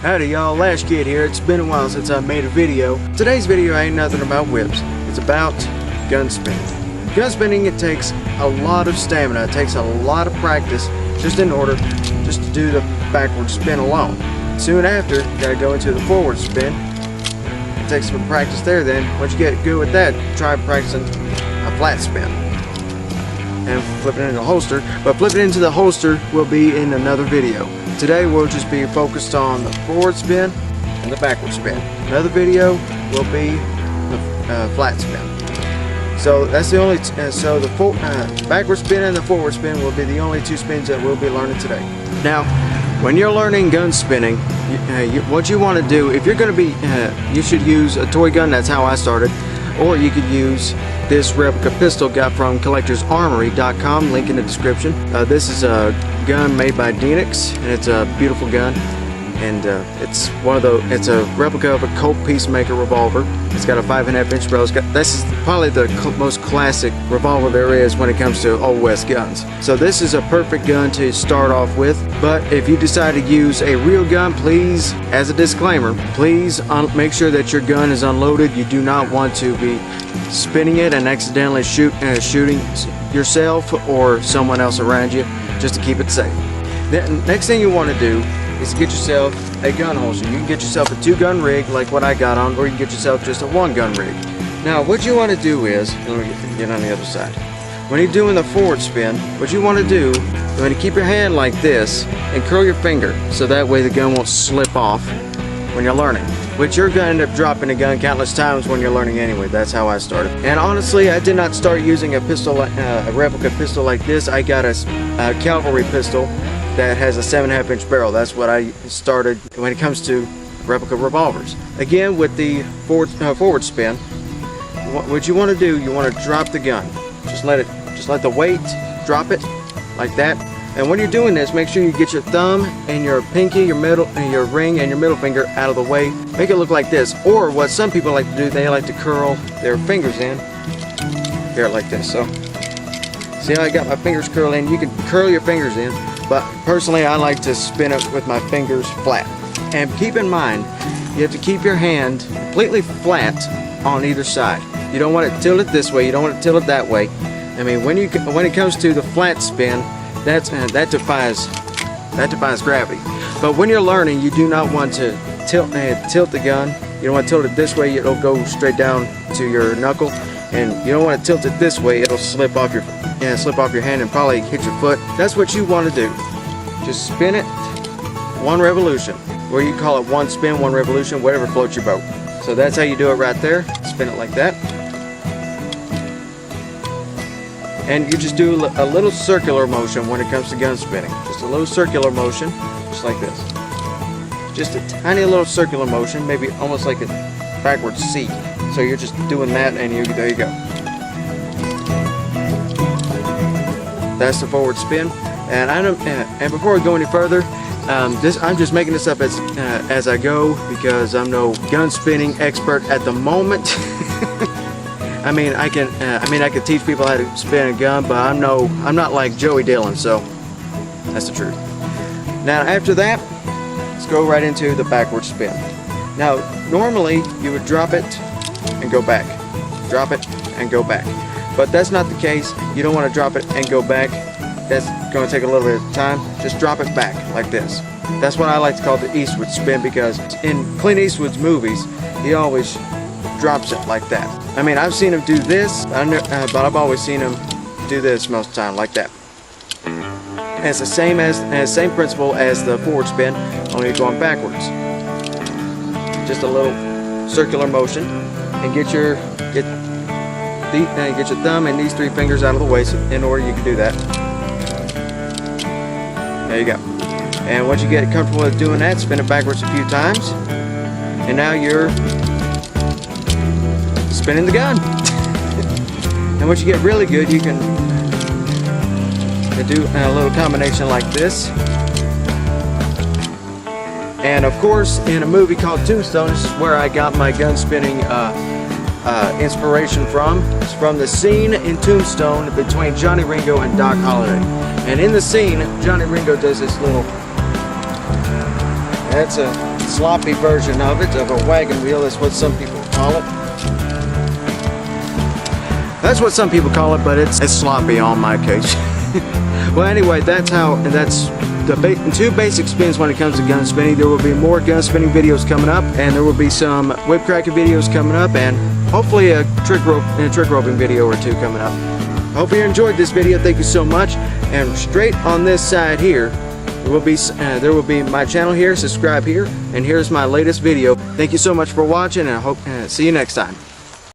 Howdy y'all, Lash Kid here. It's been a while since I made a video. Today's video ain't nothing about whips. It's about gun spinning. Gun spinning, it takes a lot of stamina. It takes a lot of practice just to do the backward spin alone. Soon after, you gotta go into the forward spin. It takes some practice there then. Once you get good with that, try practicing a flat spin. And flip it into the holster. But flipping into the holster will be in another video. Today we'll just be focused on the forward spin and the backward spin. Another video will be the flat spin. So that's the only. The backward spin and the forward spin will be the only two spins that we'll be learning today. Now, when you're learning gun spinning, what you want to do, if you're going to be, you should use a toy gun. That's how I started. Or you could use this replica pistol got from collectorsarmory.com, link in the description. This is a gun made by Audionautix, and it's a beautiful gun. And it's a replica of a Colt Peacemaker revolver. It's got a 5.5-inch barrel. This is probably the most classic revolver there is when it comes to Old West guns. So this is a perfect gun to start off with. But if you decide to use a real gun, please, as a disclaimer, please make sure that your gun is unloaded. You do not want to be spinning it and accidentally shooting yourself or someone else around you, just to keep it safe. The next thing you want to do is to get yourself a gun holster. You can get yourself a 2-gun rig like what I got on, or you can get yourself just a 1-gun rig. Now what you want to do is, let me get on the other side. When you're doing the forward spin, what you want to do, you want to keep your hand like this and curl your finger so that way the gun won't slip off when you're learning. Which you're going to end up dropping the gun countless times when you're learning anyway. That's how I started. And honestly, I did not start using a pistol, a replica pistol like this. I got a cavalry pistol that has a 7.5-inch barrel. That's what I started when it comes to replica revolvers. Again, with the forward spin, what you want to do, you want to drop the gun. Just let the weight drop it like that. And when you're doing this, make sure you get your thumb and your pinky, your ring, and your middle finger out of the way. Make it look like this. Or what some people like to do, they like to curl their fingers in here like this. So, see how I got my fingers curled in? You can curl your fingers in. But personally, I like to spin it with my fingers flat. And keep in mind, you have to keep your hand completely flat on either side. You don't want it tilted this way. You don't want it tilted that way. I mean, when it comes to the flat spin, that defies gravity. But when you're learning, you do not want to tilt the gun. You don't want to tilt it this way. It'll go straight down to your knuckle. And you don't want to tilt it this way. It'll slip off your hand and probably hit your foot. That's what you want to do. Just spin it 1 revolution. Or you call it 1 spin, 1 revolution, whatever floats your boat. So that's how you do it right there. Spin it like that. And you just do a little circular motion when it comes to gun spinning. Just a little circular motion, just like this. Just a tiny little circular motion, maybe almost like a backwards C. So you're just doing that, and there you go. That's the forward spin. And before we go any further, I'm just making this up as I go because I'm no gun spinning expert at the moment. I mean, I could teach people how to spin a gun, but I'm not like Joey Dillon. So that's the truth. Now after that, let's go right into the backward spin. Now normally you would drop it and go back, drop it and go back, but that's not the case. You don't want to drop it and go back. That's going to take a little bit of time. Just drop it back like this. That's what I like to call the Eastwood spin, because in Clint Eastwood's movies he always drops it like that. I mean, I've seen him do this, but I've always seen him do this most of the time, like that. And it's the same principle as the forward spin, only going backwards. Just a little circular motion, and get your thumb and these 3 fingers out of the way, so in order you can do that. There you go. And once you get comfortable with doing that, spin it backwards a few times, and now you're spinning the gun. And once you get really good, you can do a little combination like this. And of course, in a movie called Tombstone, this is where I got my gun spinning inspiration from. It's from the scene in Tombstone between Johnny Ringo and Doc Holliday. And in the scene, Johnny Ringo does this little That's a sloppy version of it, of a wagon wheel. That's what some people call it. That's what some people call it, but it's sloppy on my case. Well, anyway, that's the two basic spins when it comes to gun spinning. There will be more gun spinning videos coming up, and there will be some whip-crackin videos coming up, and hopefully a trick roping video or two coming up. Hope you enjoyed this video. Thank you so much. And straight on this side here, there will be my channel here. Subscribe here, and here's my latest video. Thank you so much for watching, and I hope see you next time.